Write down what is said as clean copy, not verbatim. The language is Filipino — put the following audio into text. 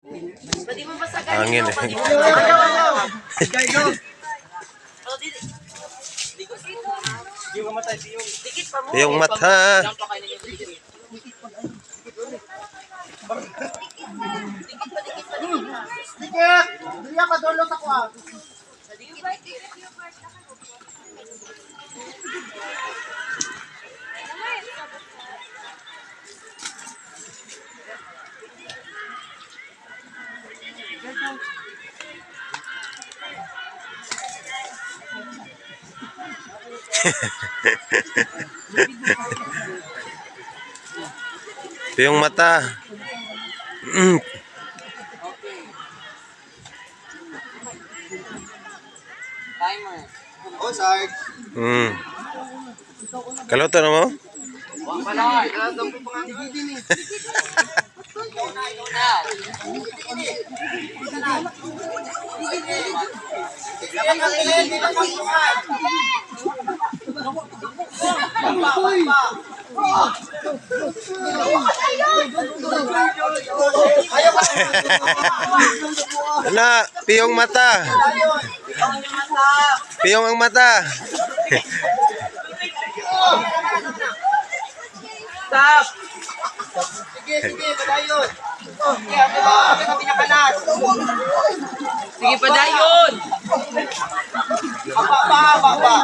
Hangin eh. Yung mata. Dikit! Diliya ka dolo sa kuha. Ito yung mata. Timer. Oh, Sarge. Kaloto na mo? Wala. Gagawin po nga din eh. Ala, piyong mata. Piyong ang mata. Stop! Sige, padayon. Okay, ako pinakalas. Sige, padayon. Apa.